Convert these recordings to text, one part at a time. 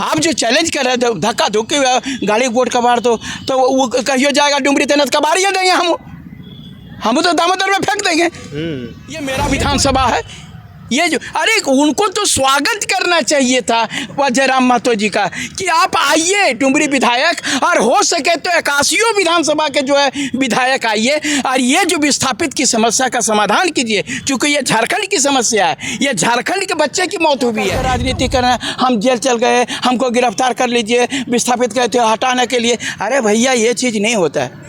आप जो चैलेंज कर रहे थे धक्का धुक्की गाड़ी वोट कबाड़ तो वो कहियो जाएगा डुमरी तैनात कबाड़िए देंगे हम तो दामोदर में फेंक देंगे। ये मेरा विधानसभा है। ये जो अरे उनको तो स्वागत करना चाहिए था जयराम महतो जी का कि आप आइए डुमरी विधायक, और हो सके तो 81 विधानसभा के जो है विधायक आइए और ये जो विस्थापित की समस्या का समाधान कीजिए, क्योंकि ये झारखंड की समस्या है। ये झारखंड के बच्चे की मौत हुई है। राजनीति करना, हम जेल चल गए, हमको गिरफ्तार कर लीजिए विस्थापित कहते हो हटाने के लिए। अरे भैया ये चीज़ नहीं होता है।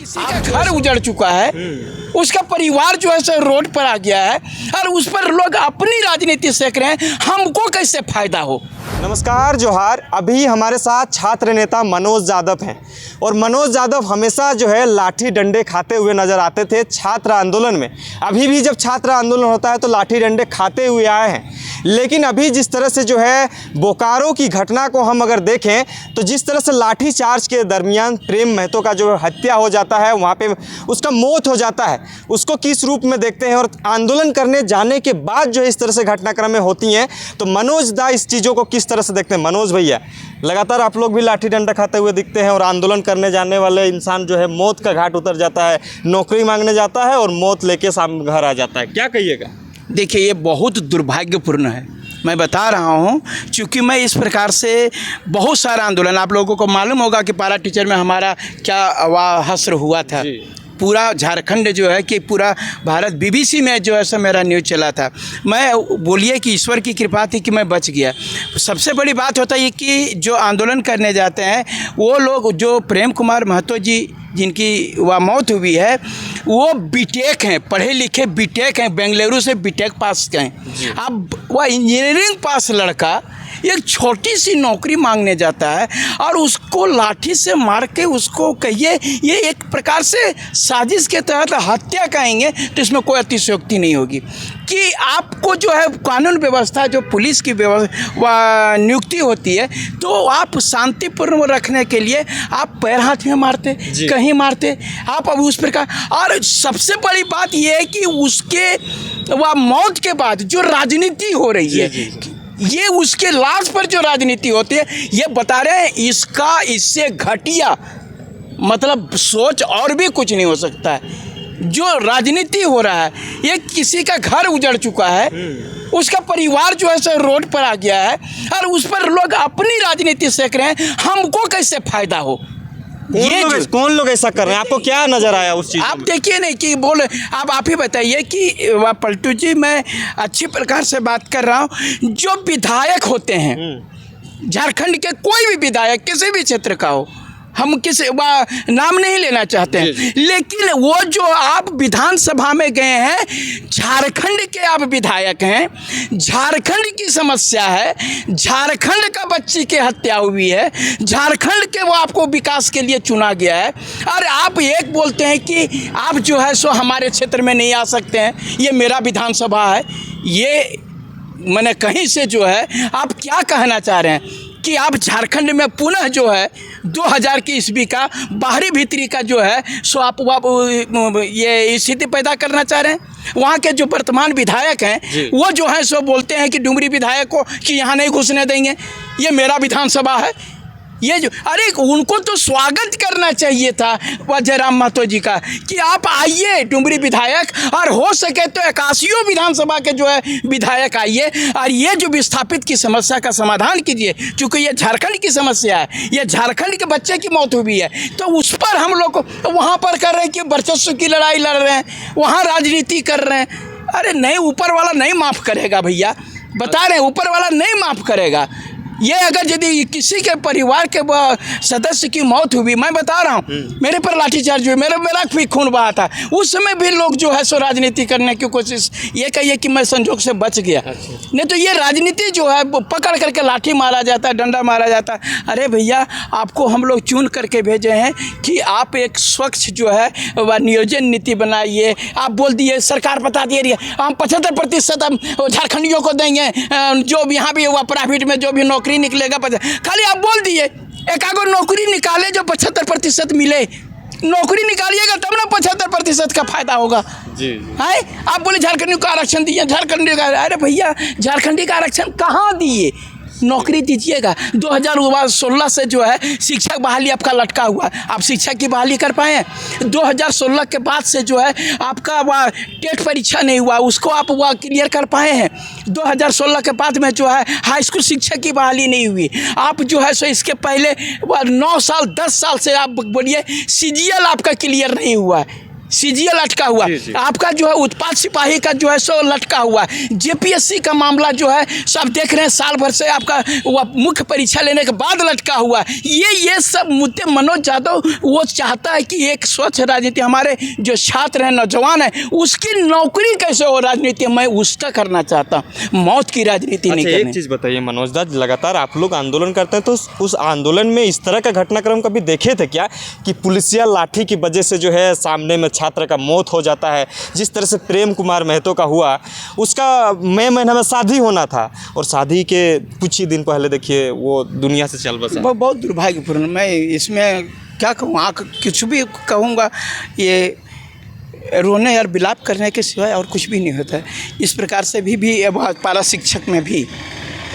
किसी का घर उजड़ चुका है, उसका परिवार जो है सो रोड पर आ गया है और उस पर लोग अपनी राजनीति सेक रहे हैं, हमको कैसे फायदा हो। नमस्कार, जोहार। अभी हमारे साथ छात्र नेता मनोज यादव हैं और मनोज यादव हमेशा जो है लाठी डंडे खाते हुए नजर आते थे छात्र आंदोलन में। अभी भी जब छात्र आंदोलन होता है तो लाठी डंडे खाते हुए आए हैं। लेकिन अभी जिस तरह से जो है बोकारो की घटना को हम अगर देखें तो जिस तरह से लाठी चार्ज के दरमियान प्रेम महतो का जो हत्या हो जाता है, वहाँ पे उसका मौत हो जाता है, उसको किस रूप में देखते हैं। और आंदोलन करने जाने के बाद जो इस तरह से घटनाक्रमें होती हैं तो मनोज दा इस चीज़ों को किस तरह से देखते हैं। मनोज भैया, लगातार आप लोग भी लाठी डंडा खाते हुए दिखते हैं और आंदोलन करने जाने वाले इंसान जो है मौत का घाट उतर जाता है, नौकरी मांगने जाता है और मौत लेके सामने घर आ जाता है, क्या कहिएगा? देखिए, ये बहुत दुर्भाग्यपूर्ण है। मैं बता रहा हूँ, चूँकि मैं इस प्रकार से बहुत सारा आंदोलन, आप लोगों को मालूम होगा कि पारा टीचर में हमारा क्या हश्र हुआ था। पूरा झारखंड जो है कि पूरा भारत BBC में जो है सो मेरा न्यूज़ चला था। मैं बोलिए कि ईश्वर की कृपा थी कि मैं बच गया। सबसे बड़ी बात होता है कि जो आंदोलन करने जाते हैं वो लोग, जो प्रेम कुमार महतो जी जिनकी वह मौत हुई है, वो बीटेक हैं, पढ़े लिखे बीटेक हैं, बेंगलुरु से बीटेक पास हैं। अब वह इंजीनियरिंग पास लड़का एक छोटी सी नौकरी मांगने जाता है और उसको लाठी से मार के, उसको कहिए ये एक प्रकार से साजिश के तहत हत्या कहेंगे तो इसमें कोई अतिशयोक्ति नहीं होगी कि आपको जो है कानून व्यवस्था, जो पुलिस की व्यवस्था नियुक्ति होती है, तो आप शांतिपूर्ण रखने के लिए आप पैर हाथ में मारते, कहीं मारते आप। अब उस प्रकार, और सबसे बड़ी बात यह है कि उसके वह मौत के बाद जो राजनीति हो रही है, ये उसके लाश पर जो राजनीति होती है, ये बता रहे हैं इससे घटिया मतलब सोच और भी कुछ नहीं हो सकता है। जो राजनीति हो रहा है, ये किसी का घर उजड़ चुका है, उसका परिवार जो है सो रोड पर आ गया है और उस पर लोग अपनी राजनीति सेक रहे हैं, हमको कैसे फायदा हो। कौन लोग ऐसा कर रहे हैं? आपको क्या नजर आया उस चीज? आप देखिए नहीं कि बोले, अब आप ही बताइए कि वह पलटू जी, मैं अच्छी प्रकार से बात कर रहा हूँ। जो विधायक होते हैं झारखंड के, कोई भी विधायक किसी भी क्षेत्र का हो, हम किसी नाम नहीं लेना चाहते हैं, लेकिन वो जो आप विधानसभा में गए हैं, झारखंड के आप विधायक हैं, झारखंड की समस्या है, झारखंड का बच्ची की हत्या हुई है, झारखंड के वो आपको विकास के लिए चुना गया है, और आप एक बोलते हैं कि आप जो है सो हमारे क्षेत्र में नहीं आ सकते हैं, ये मेरा विधानसभा है। ये मैंने कहीं से जो है, आप क्या कहना चाह रहे हैं कि आप झारखंड में पुनः जो है 2000 की ईस्वी का बाहरी भीतरी का जो है सो आप ये स्थिति पैदा करना चाह रहे हैं। वहाँ के जो वर्तमान विधायक हैं वो जो है सो बोलते हैं कि डुमरी विधायक को कि यहाँ नहीं घुसने देंगे, ये मेरा विधानसभा है। ये जो अरे उनको तो स्वागत करना चाहिए था जयराम महतो जी का कि आप आइए डुमरी विधायक, और हो सके तो 81 विधानसभा के जो है विधायक आइए और ये जो विस्थापित की समस्या का समाधान कीजिए, क्योंकि ये झारखंड की समस्या है, ये झारखंड के बच्चे की मौत हुई है, तो उस पर हम लोग वहाँ पर कर रहे हैं कि वर्चस्व की लड़ाई लड़ रहे हैं, वहाँ राजनीति कर रहे हैं। अरे नहीं, ऊपर वाला नहीं माफ़ करेगा भैया, बता रहे हैं, ऊपर वाला नहीं माफ़ करेगा। ये अगर यदि किसी के परिवार के सदस्य की मौत हुई, मैं बता रहा हूँ, मेरे पर लाठीचार्ज हुई, मेरा भी खून बहा था, उस समय भी लोग जो है सो राजनीति करने की कोशिश, ये कहिए कि मैं संजोग से बच गया। नहीं तो ये राजनीति जो है पकड़ करके लाठी मारा जाता है, डंडा मारा जाता है। अरे भैया, आपको हम लोग चुन करके भेजे हैं कि आप एक स्वच्छ जो है वह नियोजन नीति बनाइए। आप बोल दिए, सरकार बता दे रही है हम 75% हम झारखंडियों को देंगे, जो भी यहाँ भी हुआ प्राइवेट में जो भी नौकरी निकलेगा, खाली आप बोल दिए एक आगो नौकरी निकाले जो 75% मिले, नौकरी निकालिएगा तब ना 75% का फायदा होगा जी। है आप बोले झारखंडी को आरक्षण दिए, झारखंडी का, अरे भैया झारखंडी का आरक्षण कहाँ दिए? नौकरी दीजिएगा। 2016 से जो है शिक्षक बहाली आपका लटका हुआ है, आप शिक्षक की बहाली कर पाए हैं? 2016 के बाद से जो है आपका वह टेट परीक्षा नहीं हुआ, उसको आप वह क्लियर कर पाए हैं? 2016 के बाद में जो है हाई स्कूल शिक्षक की बहाली नहीं हुई। आप जो है सो इसके पहले वह 9 साल 10 साल से आप बोलिए CGL आपका क्लियर नहीं हुआ है, CGL लटका हुआ, आपका जो है उत्पाद सिपाही का जो है सो लटका हुआ है। JPSC का मामला जो है सब देख रहे हैं, साल भर से आपका वह मुख्य परीक्षा लेने के बाद लटका हुआ है। ये सब मुद्दे मनोज यादव वो चाहता है कि एक स्वच्छ राजनीति, हमारे जो छात्र हैं नौजवान हैं उसकी नौकरी कैसे हो राजनीति, मैं उसका करना चाहता हूँ, मौत की राजनीति नहीं करनी। एक चीज़ बताइए मनोज दा, लगातार आप लोग आंदोलन करते हैं तो उस आंदोलन में इस तरह का घटनाक्रम कभी देखे थे क्या कि पुलिसिया लाठी की वजह से जो है सामने में छात्र का मौत हो जाता है? जिस तरह से प्रेम कुमार महतो का हुआ, उसका मई महीने में शादी होना था और शादी के कुछ ही दिन पहले देखिए वो दुनिया से चल बसा। बहुत दुर्भाग्यपूर्ण, मैं इसमें क्या कहूँ, कुछ भी कहूँगा ये रोने और विलाप करने के सिवाय और कुछ भी नहीं होता है। इस प्रकार से भी पारा शिक्षक में भी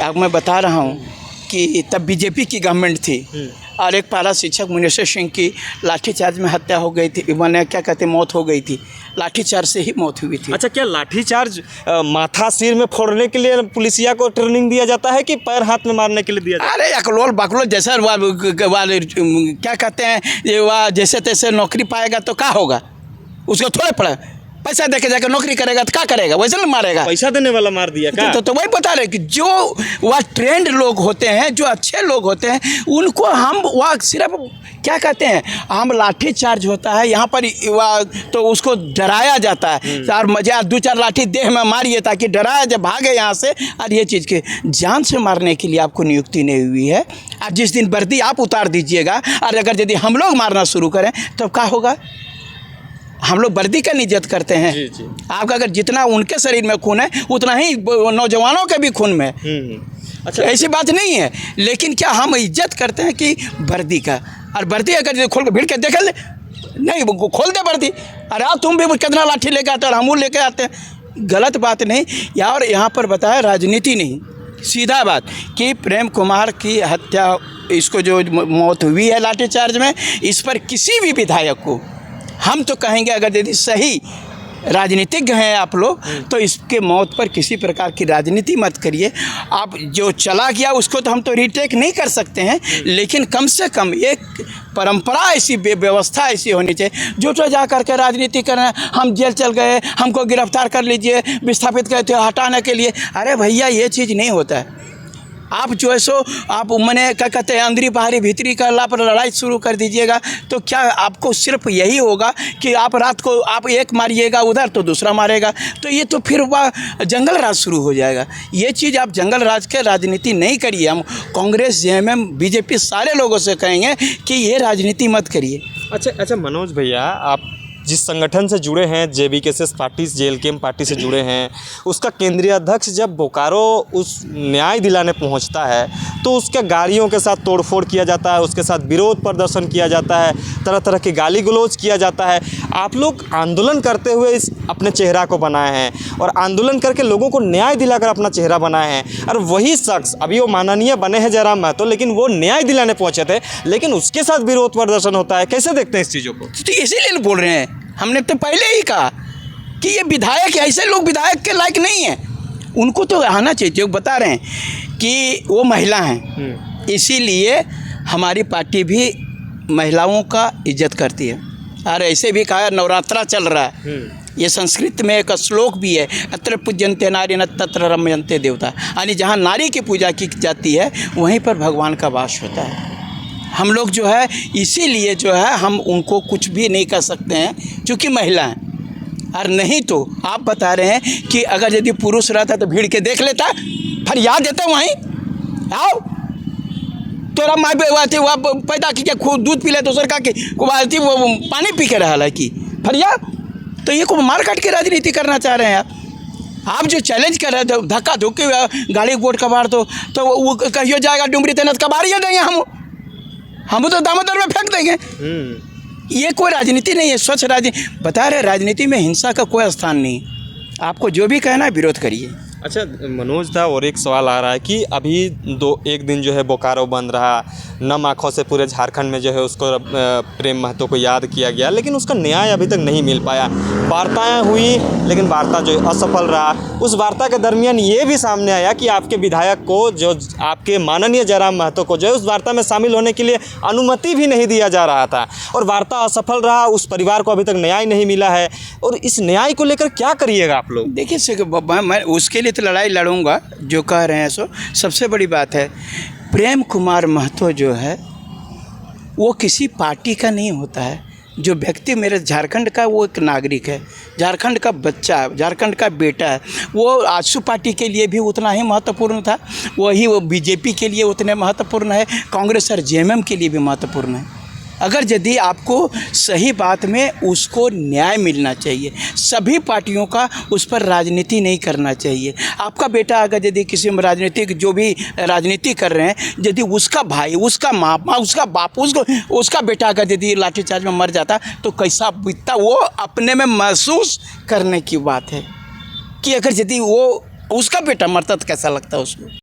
अब मैं बता रहा हूँ कि तब BJP की गवर्नमेंट थी और एक पारा शिक्षक मुनेश्वर सिंह की लाठीचार्ज में हत्या हो गई थी, मैंने क्या कहते मौत हो गई थी, लाठीचार्ज से ही मौत हुई थी। अच्छा, क्या लाठीचार्ज माथा सिर में फोड़ने के लिए पुलिसिया को ट्रेनिंग दिया जाता है कि पैर हाथ में मारने के लिए दिया जाता है? अरे अकलोल बकलोल जैसा क्या कहते हैं ये वह जैसे तैसे नौकरी पाएगा तो क्या होगा, उसको थोड़े पड़ा पैसा दे के जाकर नौकरी करेगा तो क्या करेगा, वैसे ना मारेगा। पैसा देने वाला मार दिया क्या? तो वही बता रहे कि जो वह ट्रेंड लोग होते हैं, जो अच्छे लोग होते हैं, उनको हम वह सिर्फ क्या कहते हैं, हम लाठी चार्ज होता है यहाँ पर वह तो उसको डराया जाता है और मजा 2-4 लाठी देह में मारिए ताकि डराया जब भागे यहाँ से। और ये चीज़ के जान से मारने के लिए आपको नियुक्ति नहीं हुई है। और जिस दिन वर्दी आप उतार दीजिएगा और अगर यदि हम लोग मारना शुरू करें तो क्या होगा? हम लोग वर्दी का इज्जत करते हैं। जी, जी। आपका अगर जितना उनके शरीर में खून है उतना ही नौजवानों के भी खून में। अच्छा, ऐसी बात नहीं है, लेकिन क्या हम इज्जत करते हैं कि वर्दी का, और वर्दी अगर खोल के भीड़ के देख ले नहीं वो खोल दे वर्दी, अरे तुम भी कितना लाठी लेके आते और हम लेके आते हैं, गलत बात नहीं। और यहाँ पर बताया राजनीति नहीं, सीधा बात कि प्रेम कुमार की हत्या, इसको जो मौत हुई है लाठीचार्ज में, इस पर किसी भी विधायक को हम तो कहेंगे अगर यदि सही राजनीतिज्ञ हैं आप लोग तो इसके मौत पर किसी प्रकार की राजनीति मत करिए। आप जो चला गया उसको तो हम तो रीटेक नहीं कर सकते हैं, लेकिन कम से कम एक परंपरा ऐसी व्यवस्था ऐसी होनी चाहिए जो तो जा करके राजनीति करना, हम जेल चल गए हमको गिरफ्तार कर लीजिए विस्थापित करते हटाने के लिए। अरे भैया ये चीज़ नहीं होता है। आप जो है सो आप मैंने क्या कहते हैं अंदरी बाहरी भीतरी का अल्लाह पर लड़ाई शुरू कर दीजिएगा तो क्या आपको सिर्फ यही होगा कि आप रात को आप एक मारिएगा उधर तो दूसरा मारेगा, तो ये तो फिर वह जंगल राज शुरू हो जाएगा। ये चीज़ आप जंगल राज के राजनीति नहीं करिए। हम कांग्रेस JMM BJP सारे लोगों से कहेंगे कि ये राजनीति मत करिए। अच्छा मनोज भैया, आप जिस संगठन से जुड़े हैं JBKS पार्टी, JLKM पार्टी से जुड़े हैं, उसका केंद्रीय अध्यक्ष जब बोकारो उस न्याय दिलाने पहुंचता है तो उसके गाड़ियों के साथ तोड़फोड़ किया जाता है, उसके साथ विरोध प्रदर्शन किया जाता है, तरह तरह की गाली गलौज किया जाता है। आप लोग आंदोलन करते हुए इस अपने चेहरा को बनाए हैं और आंदोलन करके लोगों को न्याय दिलाकर अपना चेहरा बनाए हैं, और वही शख्स अभी वो माननीय बने हैं जयराम महतो, लेकिन वो न्याय दिलाने पहुँचे थे लेकिन उसके साथ विरोध प्रदर्शन होता है। कैसे देखते हैं इस चीज़ों को? तो इसीलिए बोल रहे हैं, हमने तो पहले ही कहा कि ये विधायक, ऐसे लोग विधायक के लायक नहीं हैं, उनको तो आना चाहिए। जो बता रहे हैं कि वो महिला हैं, इसीलिए हमारी पार्टी भी महिलाओं का इज्जत करती है। और ऐसे भी कहा नवरात्रा चल रहा है, ये संस्कृत में एक श्लोक भी है, अत्र पूज्यन्ते नारी न तत्र रम्यन्ते देवता, यानी जहाँ नारी की पूजा की जाती है वहीं पर भगवान का वास होता है। हम लोग जो है इसीलिए जो है हम उनको कुछ भी नहीं कर सकते हैं क्योंकि महिला हैं। और नहीं तो आप बता रहे हैं कि अगर यदि पुरुष रहता तो भीड़ के देख लेता, फरियाद देता वहीं आओ तोरा माँ बेवाती वहाँ पैदा की खूब दूध पी ले दोसर का कि वो पानी पी के रहा है कि फरियाद। तो ये को मार काट के राजनीति करना चाह रहे हैं आप जो चैलेंज कर रहे थे धक्का धुक्की गाड़ी वोट कबाड़ तो वो कहियो जाएगा डुमरी तेनत कबाड़िए देंगे हम तो दामोदर में फेंक देंगे। ये कोई राजनीति नहीं है, स्वच्छ राजनीति। बता रहे राजनीति में हिंसा का कोई स्थान नहीं। आपको जो भी कहना है विरोध करिए। अच्छा मनोज दा, और एक सवाल आ रहा है कि अभी एक दिन जो है बोकारो बंद रहा, नम आँखों से पूरे झारखंड में जो है उसको प्रेम महतो को याद किया गया, लेकिन उसका न्याय अभी तक नहीं मिल पाया। वार्ताएं हुई लेकिन वार्ता जो है असफल रहा। उस वार्ता के दरमियान ये भी सामने आया कि आपके विधायक को, जो आपके माननीय जयराम महतो को जो है उस वार्ता में शामिल होने के लिए अनुमति भी नहीं दिया जा रहा था, और वार्ता असफल रहा। उस परिवार को अभी तक न्याय नहीं मिला है, और इस न्याय को लेकर क्या करिएगा आप लोग? देखिए मैं उसके लिए तो लड़ाई लड़ूंगा, जो कह रहे हैं सो सबसे बड़ी बात है। प्रेम कुमार महतो जो है वो किसी पार्टी का नहीं होता है। जो व्यक्ति मेरे झारखंड का, वो एक नागरिक है, झारखंड का बच्चा है, झारखंड का बेटा है। वो आजसू पार्टी के लिए भी उतना ही महत्वपूर्ण था, वही वो बीजेपी के लिए उतने महत्वपूर्ण है, कांग्रेस और जेएमएम के लिए भी महत्वपूर्ण है। अगर यदि आपको सही बात में उसको न्याय मिलना चाहिए, सभी पार्टियों का उस पर राजनीति नहीं करना चाहिए। आपका बेटा अगर यदि किसी में राजनीतिक, जो भी राजनीति कर रहे हैं, यदि उसका भाई, उसका माँ, उसका बाप, उसका बेटा अगर यदि लाठीचार्ज में मर जाता तो कैसा बीतता, वो अपने में महसूस करने की बात है कि अगर यदि वो उसका बेटा मरता तो कैसा लगता उसको।